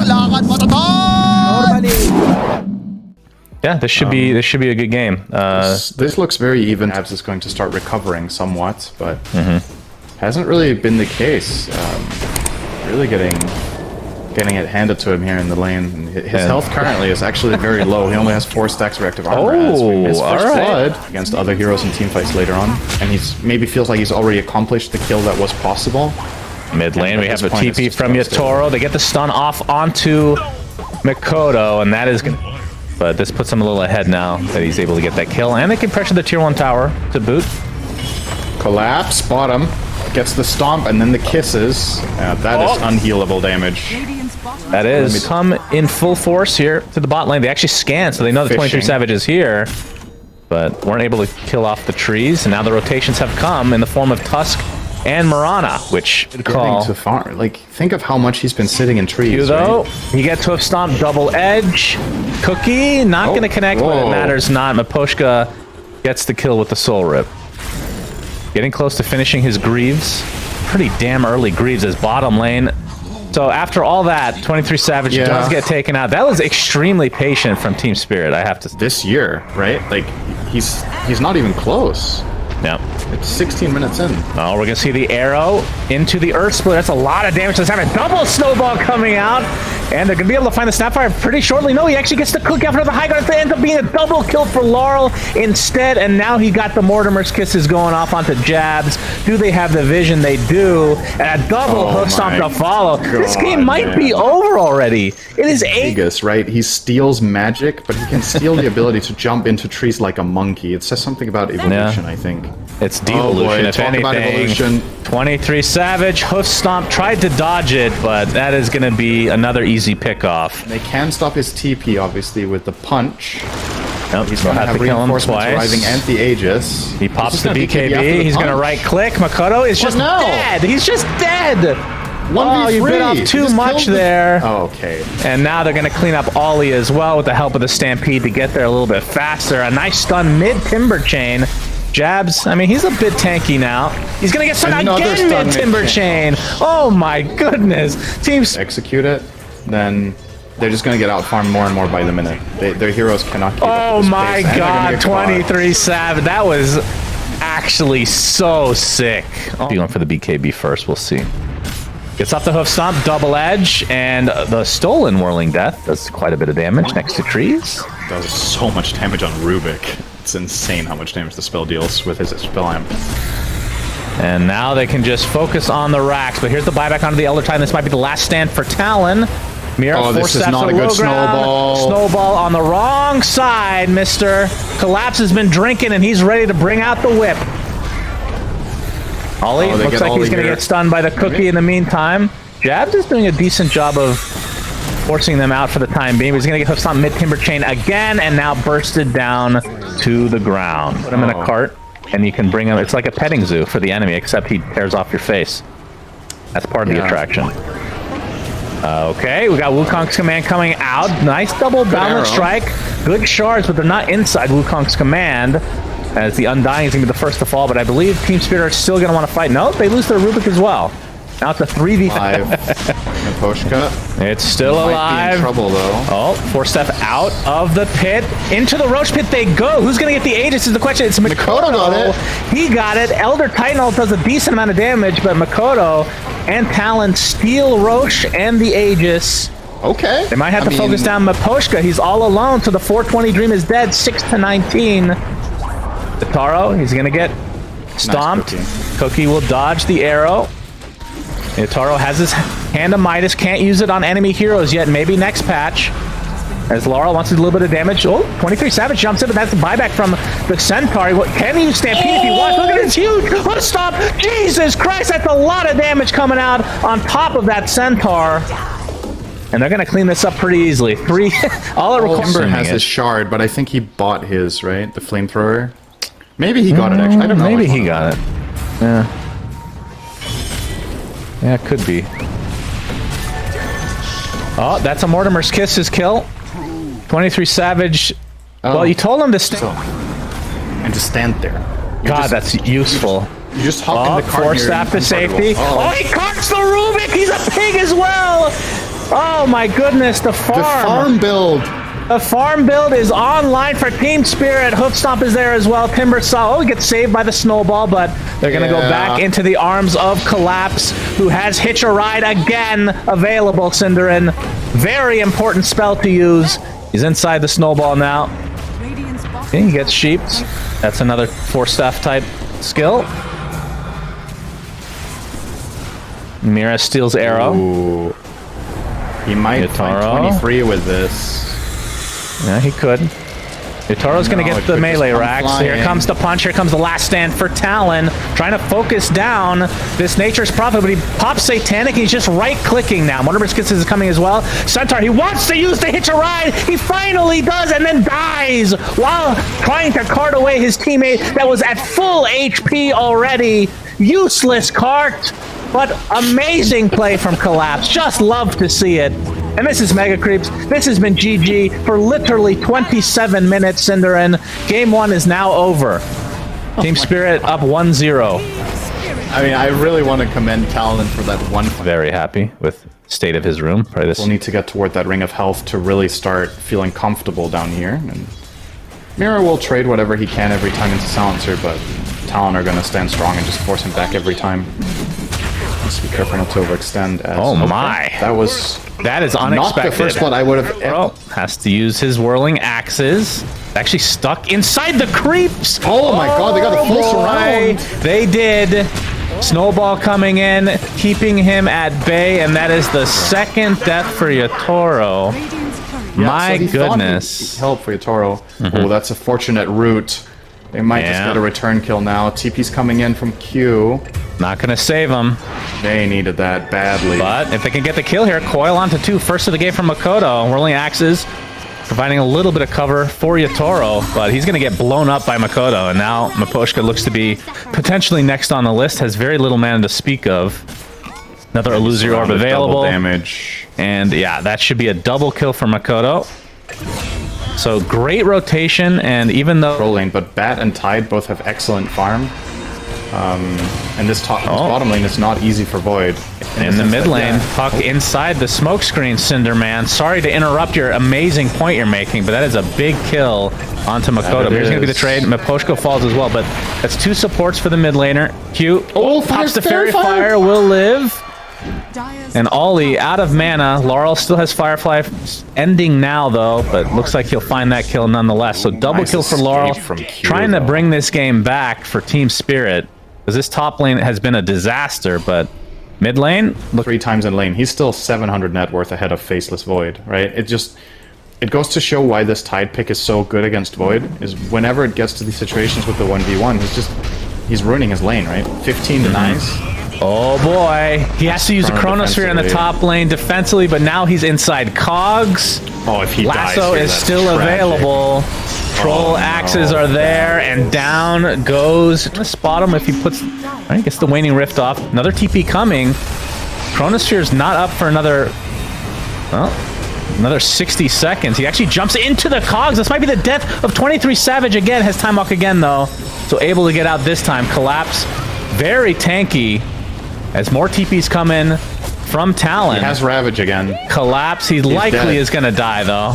lakad matatag! Yeah, this should be a good game. This looks very even. Abs is going to start recovering somewhat, but hasn't really been the case. Really getting it handed to him here in the lane. His health currently is actually very low. He only has 4 stacks of reactive armor. His first blood against other heroes in teamfights later on, and he's maybe feels like he's already accomplished the kill that was possible. Mid lane, we have a TP from Yatoro. They get the stun off onto Mikoto, and that is gonna. But this puts him a little ahead now that he's able to get that kill, and they can pressure the tier 1 tower to boot. Collapse, bottom, gets the stomp, and then the kisses. That is unhealable damage. That is. Come in full force here to the bot lane. They actually scan, so they know the 23 Savage is here, but weren't able to kill off the trees, and now the rotations have come in the form of Tusk and Marana, which getting to far. Like, think of how much he's been sitting in trees. Though you get to a stomp, double edge, Cookie not going to connect, but it matters not. Miposhka gets the kill with the Soul Rip. Getting close to finishing his Greaves. Pretty damn early Greaves as bottom lane. So after all that, 23 Savage does get taken out. That was extremely patient from Team Spirit, I have to say. This year, right? Like, he's not even close. Yeah. It's 16 minutes in. Oh, we're going to see the arrow into the Earth Split. That's a lot of damage. Let's have a double snowball coming out. And they're going to be able to find the Snapfire pretty shortly. No, he actually gets the cook after the high ground. It ends up being a double kill for Laurel instead. And now he got the Mortimer's Kisses going off onto Jabs. Do they have the vision? They do. And a double hook stomp to follow. This game might be over already. It is Vegas, right? He steals magic, but he can steal the ability to jump into trees like a monkey. It says something about evolution, I think. It's devolution, if anything. About evolution. 23 Savage, hoof stomp, tried to dodge it, but that is going to be another easy pickoff. They can stop his TP, obviously, with the punch. Nope, he's going to have reinforcements arriving and the Aegis. He pops the BKB, he's going to right-click. Makoto is just dead! He's just dead! Oh, you bit off too much there. Oh, okay. And now they're going to clean up Ollie as well with the help of the Stampede to get there a little bit faster. A nice stun mid-Timber Chain. Jabs, I mean, he's a bit tanky now. He's going to get stunned again mid-Timber Chain. Oh my goodness. Teams execute it, then they're just going to get out-farmed more and more by the minute. Their heroes cannot keep up with this pace, my god, 23 Savage. That was actually so sick. Going for the BKB first, we'll see. Gets off the hoof stomp, double edge, and the stolen Whirling Death does quite a bit of damage next to trees. Does so much damage on Rubik. It's insane how much damage the spell deals with his spell amp. And now they can just focus on the racks. But here's the buyback onto the Elder Titan. This might be the last stand for Talon. Mira, this is not a good snowball. Snowball on the wrong side, mister. Collapse has been drinking, and he's ready to bring out the whip. Ollie looks like he's going to get stunned by the Cookie in the meantime. Jabs is doing a decent job of forcing them out for the time being. He's going to get hooked on mid-Timber Chain again, and now bursted down to the ground. Put him in a cart, and you can bring him. It's like a petting zoo for the enemy, except he tears off your face. That's part of the attraction. Okay, we got Wukong's command coming out. Nice double balance strike. Good shards, but they're not inside Wukong's command. As the Undying is going to be the first to fall, but I believe Team Spirit are still going to want to fight. No, they lose their Rubik as well. Now it's a 3v5. Miposhka. It's still alive. Be in trouble, though. Oh, 4-step out of the pit. Into the Roach pit they go. Who's going to get the Aegis is the question. It's Mikoto. Got it. He got it. Elder Titanal does a decent amount of damage, but Mikoto and Talon steal Roche and the Aegis. Okay. They might have to focus down Miposhka. He's all alone, so the 420 Dream is dead. 6-19. Yatoro, he's going to get stomped. Nice Cookie will dodge the arrow. Yatoro has his Hand of Midas, can't use it on enemy heroes yet. Maybe next patch. As Laurel wants a little bit of damage. Oh, 23 Savage jumps in, but that's the buyback from the Centaur. Can he Stampede if he wants? Look at this huge hook stop. Jesus Christ, that's a lot of damage coming out on top of that Centaur. And they're going to clean this up pretty easily. All it requires. Timber has his shard, but I think he bought his, right? The flamethrower. Maybe he got it, actually. I don't know. Maybe he got it. Yeah. Yeah, it could be. Oh, that's a Mortimer's Kiss, his kill. 23 Savage. Well, you told him to stay. And just stand there. God, that's useful. You just hop in the cart. Force staff to safety. Oh, he carts the Rubik! He's a pig as well! Oh my goodness, the farm. The farm build. The farm build is online for Team Spirit. Hoof Stomp is there as well. Timber Saw gets saved by the snowball, but they're going to go back into the arms of Collapse, who has Hitch a Ride again available, Cinderin. Very important spell to use. He's inside the snowball now. Okay, he gets sheeped. That's another Force Staff type skill. Mira steals arrow. Ooh. He might find 23 with this. Yeah, he could. Yataro's going to get the melee racks. Here comes the punch. Here comes the last stand for Talon. Trying to focus down this Nature's Prophet, but he pops Satanic. He's just right-clicking now. Wonder Biscuits is coming as well. Centaur, he wants to use the Hitch a Ride. He finally does, and then dies while trying to cart away his teammate that was at full HP already. Useless cart, but amazing play from Collapse. Just love to see it. And this is Mega Creeps. This has been GG for literally 27 minutes, Cinderin. Game 1 is now over. Team Spirit up 1-0. I mean, I really want to commend Talon for that one. Very happy with the state of his room. We'll need to get toward that ring of health to really start feeling comfortable down here. And Mira will trade whatever he can every time into Silencer, but Talon are going to stand strong and just force him back every time. Just be careful not to overextend. Oh my! That is unexpected. Not the first one I would have. Oh, has to use his whirling axes. Actually stuck inside the creeps. Oh my god! They got a full surround. They did. Snowball coming in, keeping him at bay, and that is the second death for Yatoro. Yeah, my so goodness! Help for Yatoro. Oh, that's a fortunate route. They might just get a return kill now. TP's coming in from Q. Not gonna save them. They needed that badly. But if they can get the kill here, Coil onto 2. First of the game from Makoto. Whirling axes, providing a little bit of cover for Yatoro, but he's gonna get blown up by Makoto. And now Maposhka looks to be potentially next on the list. Has very little mana to speak of. Another Illusory Orb available. Double damage. And yeah, that should be a double kill for Makoto. So great rotation, and even though lane, but Bat and Tide both have excellent farm. And this bottom lane is not easy for Void. In the mid lane, Puck inside the smoke screen, Cinderman. Sorry to interrupt your amazing point you're making, but that is a big kill onto Makoto. Here's going to be the trade. Maposhko falls as well, but that's 2 supports for the mid laner. Q pops the Fairy Fire, will live. And Ollie out of mana. Laurel still has Firefly ending now, though, but looks like he'll find that kill nonetheless. So double kill for Laurel. Trying to bring this game back for Team Spirit, because this top lane has been a disaster, but mid lane? 3 times in lane. He's still 700 net worth ahead of Faceless Void, right? It goes to show why this Tide pick is so good against Void, is whenever it gets to these situations with the 1v1, he's ruining his lane, right? 15 denies. Oh boy, he has to use a Chronosphere in the top lane defensively, but now he's inside Cogs. Oh, if he Lasso dies here, is still available. Troll axes are there, and down goes. Let's spot him if he puts. Right, gets the Waning Rift off. Another TP coming. Chronosphere's not up for another. Well, another 60 seconds. He actually jumps into the Cogs. This might be the death of 23 Savage again. Has Time Walk again though, so able to get out this time. Collapse, very tanky. As more TPs come in from Talon. He has Ravage again. Collapse. He likely is going to die, though.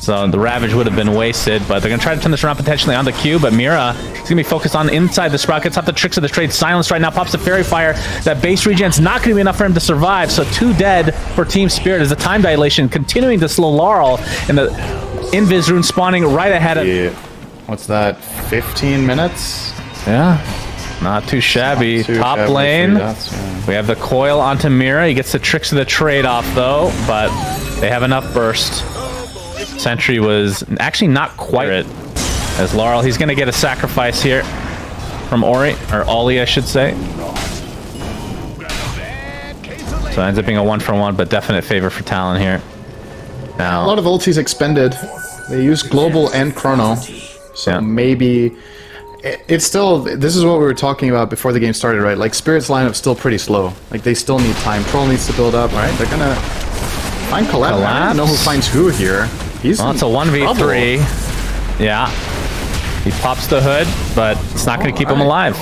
So the Ravage would have been wasted, but they're going to try to turn this around potentially on the Q, but Mira is going to be focused on inside the Sprout. Gets off the tricks of the trade. Silenced right now. Pops the Fairy Fire. That base regen's not going to be enough for him to survive, so 2 dead for Team Spirit as the time dilation continuing to slow Laurel, and the Invis rune spawning right ahead of... What's that? 15 minutes? Yeah. Not too shabby. Top lane, we have the Coil onto Mira. He gets the tricks of the trade off, though, but they have enough burst. Sentry was actually not quite it. As Laurel, he's going to get a sacrifice here from Ori, or Ollie, I should say. So it ends up being a 1-for-1, but definite favor for Talon here. Now, a lot of ultis expended. They use Global and Chrono, so maybe... It's still, this is what we were talking about before the game started, right? Like, Spirit's lineup's still pretty slow. Like, they still need time. Troll needs to build up, right? They're gonna find Collapse. I don't know who finds who here. It's a 1v3. Yeah. He pops the hood, but it's not gonna keep him alive.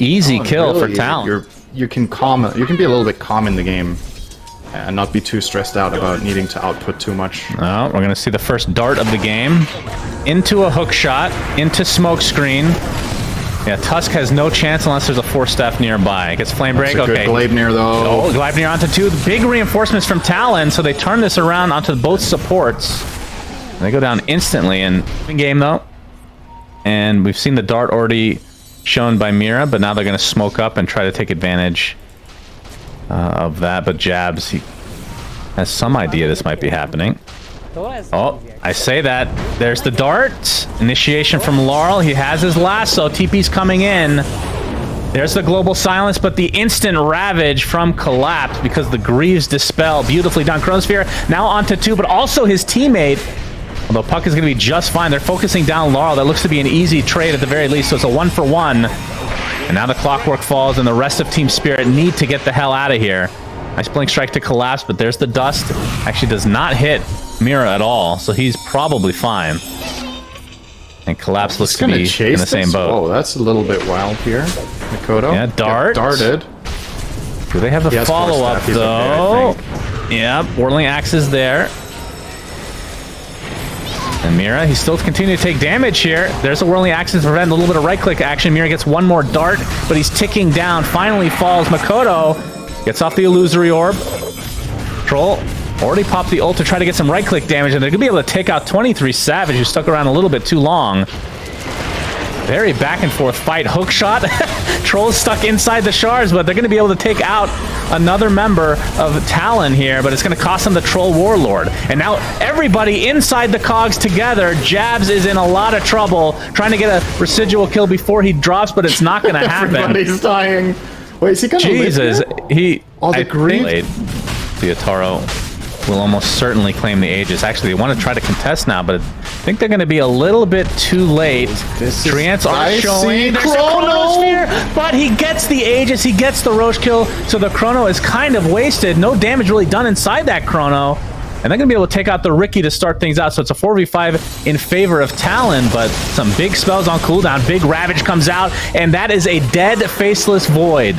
Easy kill for Talon. You can be a little bit calm in the game. and not be too stressed out about needing to output too much. Oh, we're gonna see the first dart of the game. Into a hook shot, into smoke screen. Yeah, Tusk has no chance unless there's a force staff nearby. Gets flame break. That's a Okay. good Gleipnir though. Oh, Gleipnir onto 2. Big reinforcements from Talon, so they turn this around onto both supports. And they go down instantly in game though. And we've seen the dart already shown by Mira, but now they're going to smoke up and try to take advantage of that. But Jabs, he has some idea this might be happening. Oh, I say that. There's the dart. Initiation from Laurel. He has his lasso. TP's coming in. There's the global silence, but the instant ravage from Collapse because the Greaves dispel. Beautifully done. Chronosphere now onto 2, but also his teammate. Although Puck is going to be just fine. They're focusing down Laurel. That looks to be an easy trade at the very least, so it's a 1-for-1. And now the clockwork falls, and the rest of Team Spirit need to get the hell out of here. Nice blink strike to Collapse, but there's the dust. Actually does not hit Mira at all, so he's probably fine. And Collapse looks to be in the same boat. Oh, that's a little bit wild here. Makoto. Yeah, dart. Darted. Do they have the follow-up, though? Okay, yeah, Whirling Axe is there. And Mira, he still continuing to take damage here. There's a Whirling Axe to prevent a little bit of right-click action. Mira gets one more dart, but he's ticking down. Finally falls. Makoto gets off the Illusory Orb. Troll already popped the ult to try to get some right-click damage, and they're going to be able to take out 23 Savage, who stuck around a little bit too long. Very back-and-forth fight. Hook shot. Troll's stuck inside the shards, but they're going to be able to take out another member of Talon here, but it's going to cost them the Troll Warlord. And now everybody inside the cogs together. Jabs is in a lot of trouble, trying to get a residual kill before he drops, but it's not going to happen. Everybody's dying. Wait, is he going to Jesus, he... Oh, the Greaves. The Ataro will almost certainly claim the Aegis. Actually, they want to try to contest now, but I think they're going to be a little bit too late. Treants are showing. There's a Chronosphere, but he gets the Aegis. He gets the Roche kill, so the Chrono is kind of wasted. No damage really done inside that Chrono. And they're going to be able to take out the Ricky to start things out. So it's a 4v5 in favor of Talon, but some big spells on cooldown. Big Ravage comes out, and that is a dead Faceless Void.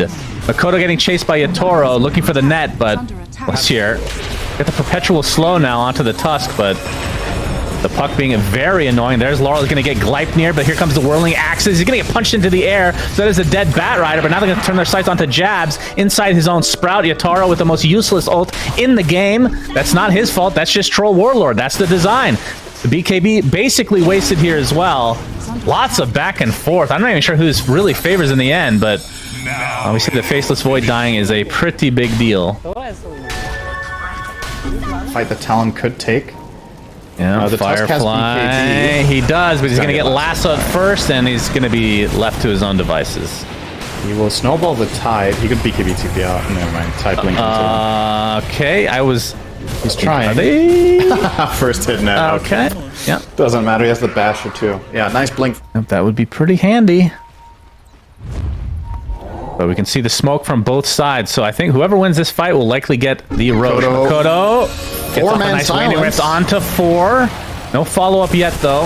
Makoto getting chased by Yatoro, looking for the net, but let's hear. Get the Perpetual Slow now onto the Tusk, but the Puck being very annoying. There's Laurel going to get Gleipnir, but here comes the Whirling Axes. He's going to get punched into the air. So that is a dead Bat Rider, but now they're going to turn their sights onto Jabs inside his own Sprout. Yatoro with the most useless ult in the game. That's not his fault. That's just Troll Warlord. That's the design. The BKB basically wasted here as well. Lots of back and forth. I'm not even sure who this really favors in the end, but we see the Faceless Void dying is a pretty big deal. Fight that Talon could take. Yeah, the Firefly. He does, but he's going to get lassoed first, and he's going to be left to his own devices. He will snowball the Tide. He could BKB TP out. Never mind. Tide blink. Okay, He's trying. Are they? First hit net. Okay. Yeah. Doesn't matter. He has the basher too. Yeah, nice blink. That would be pretty handy. But we can see the smoke from both sides, so I think whoever wins this fight will likely get the Roche. Makoto gets off a nice landing rift onto 4. No follow-up yet, though.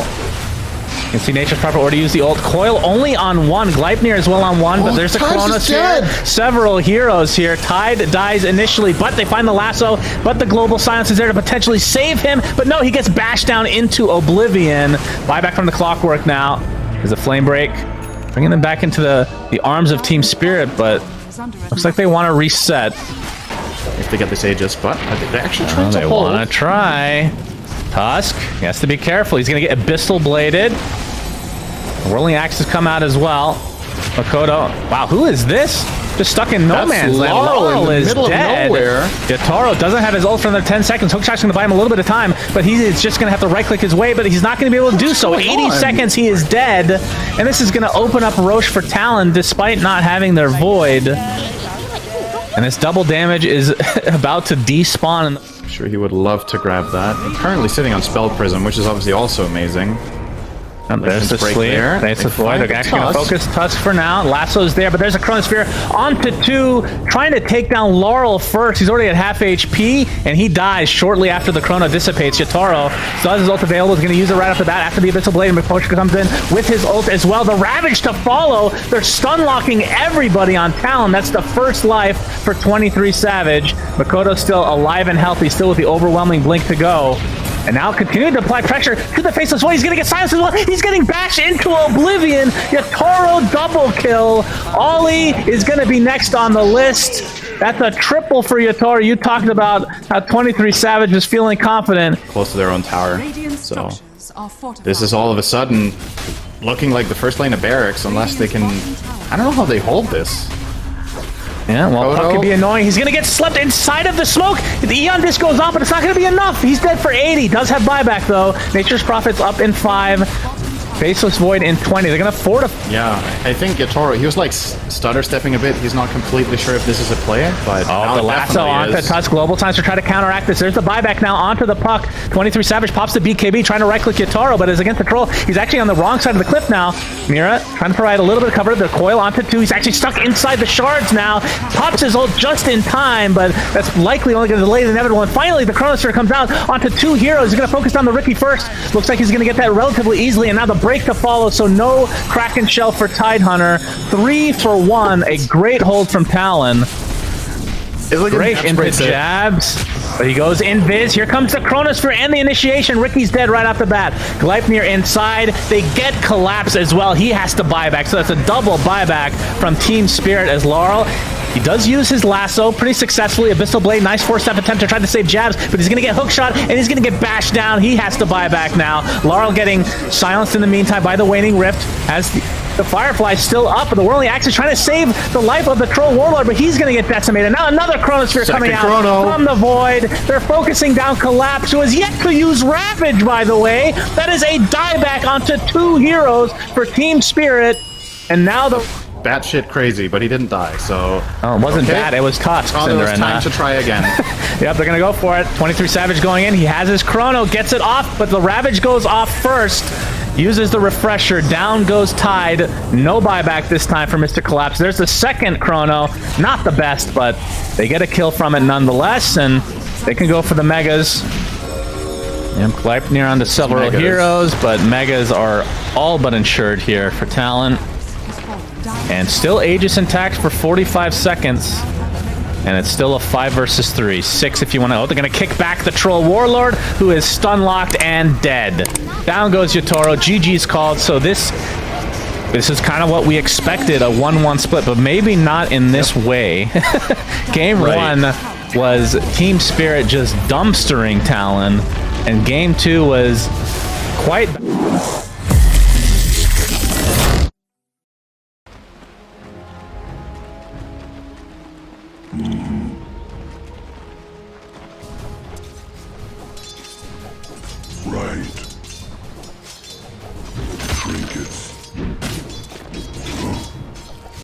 You can see Nature's Proper already used the ult. Coil only on 1. Gleipnir as well on 1, but there's a Chronosphere. Several heroes here. Tide dies initially, but they find the lasso, but the global silence is there to potentially save him. But no, he gets bashed down into oblivion. Buyback from the Clockwork now. There's a flame break. Bringing them back into the arms of Team Spirit, but looks like they want to reset. If they get this Aegis, but they actually trying to hold. They want to try. Tusk, he has to be careful. He's going to get Abyssal Bladed. Whirling Axes come out as well. Makoto. Wow, who is this? Just stuck in no man's land. Laurel is dead. Yatoro doesn't have his ult for another 10 seconds. Hookshot's going to buy him a little bit of time, but he is just going to have to right-click his way, but he's not going to be able to do so. 80 seconds, he is dead. And this is going to open up Roche for Talon, despite not having their Void. And this double damage is about to despawn. I'm sure he would love to grab that. I'm currently sitting on Spell Prism, which is obviously also amazing. There's the break sleep. there. There's the They void. find They're the actually going to Tusk. focus Tusk for now. Lasso's there, but there's a Chronosphere onto 2, trying to take down Laurel first. He's already at half HP, and he dies shortly after the Chrono dissipates. Yatoro still has his ult available. He's going to use it right after that. After the Abyssal Blade, and Miposhka comes in with his ult as well. The Ravage to follow. They're stun locking everybody on Talon. That's the first life for 23 Savage. Makoto's still alive and healthy, still with the overwhelming blink to go. And now continuing to apply pressure to the Faceless Void. He's going to get silenced as well. He's getting bashed into oblivion. Yatoro double kill. Ollie is going to be next on the list. That's a triple for Yatoro. You talked about how 23 Savage is feeling confident. Close to their own tower. So this is all of a sudden looking like the first lane of barracks, unless they can... I don't know how they hold this. Yeah, well, Puck could be annoying. He's going to get slept inside of the smoke. The Eon Disc goes off, but it's not going to be enough. He's dead for 80. Does have buyback, though. Nature's Prophet's up in 5. Faceless Void in 20. They're going to fortify. Yeah, I think Yatoro, he was like stutter stepping a bit. He's not completely sure if this is a play, but oh, the lasso onto Tusk. Global times to try to counteract this. There's the buyback now onto the Puck. 23 Savage pops the BKB, trying to right-click Yatoro, but is against the troll. He's actually on the wrong side of the cliff now. Mira trying to provide a little bit of cover. The coil onto 2. He's actually stuck inside the shards now. Pops his ult just in time, but that's likely only going to delay the inevitable. And finally, the Chronosphere comes out onto 2 heroes. He's going to focus on the Ricky first. Looks like he's going to get that relatively easily, and now the break to follow, so no Kraken Shell for Tidehunter. 3 for 1. A great hold from Talon. Great into jabs. But he goes invis. Here comes the Chronosphere and the initiation. Ricky's dead right off the bat. Gleipnir inside. They get collapse as well. He has to buy back. So that's a double buyback from Team Spirit as Laurel. He does use his lasso pretty successfully. Abyssal Blade, nice 4-step attempt to try to save jabs, but he's going to get hookshot and he's going to get bashed down. He has to buy back now. Laurel getting silenced in the meantime by the Waning Rift as the Firefly still up, but the Whirling Axe is trying to save the life of the Troll Warlord, but he's going to get decimated. Now another Chronosphere coming out from the Void. They're focusing down Collapse, who has yet to use Ravage, by the way. That is a dieback onto 2 heroes for Team Spirit, and now the... batshit crazy, but he didn't die, so... Oh, it wasn't bad. It was Tusk. Oh, there was time to try again. Yep, they're going to go for it. 23 Savage going in. He has his Chrono, gets it off, but the Ravage goes off first. Uses the refresher. Down goes Tide. No buyback this time for Mr. Collapse. There's the second Chrono. Not the best, but they get a kill from it nonetheless, and they can go for the Megas. Yep, Gleipnir onto several heroes, but Megas are all but insured here for Talon. And still Aegis intact for 45 seconds. And it's still a 5 versus 3. 6 if you want to... Oh, they're going to kick back the Troll Warlord, who is stun-locked and dead. Down goes Yatoro. GG's called. So this is kind of what we expected, a 1-1 split, but maybe not in this way. Game 1 was Team Spirit just dumpstering Talon, and Game 2 was quite... Right.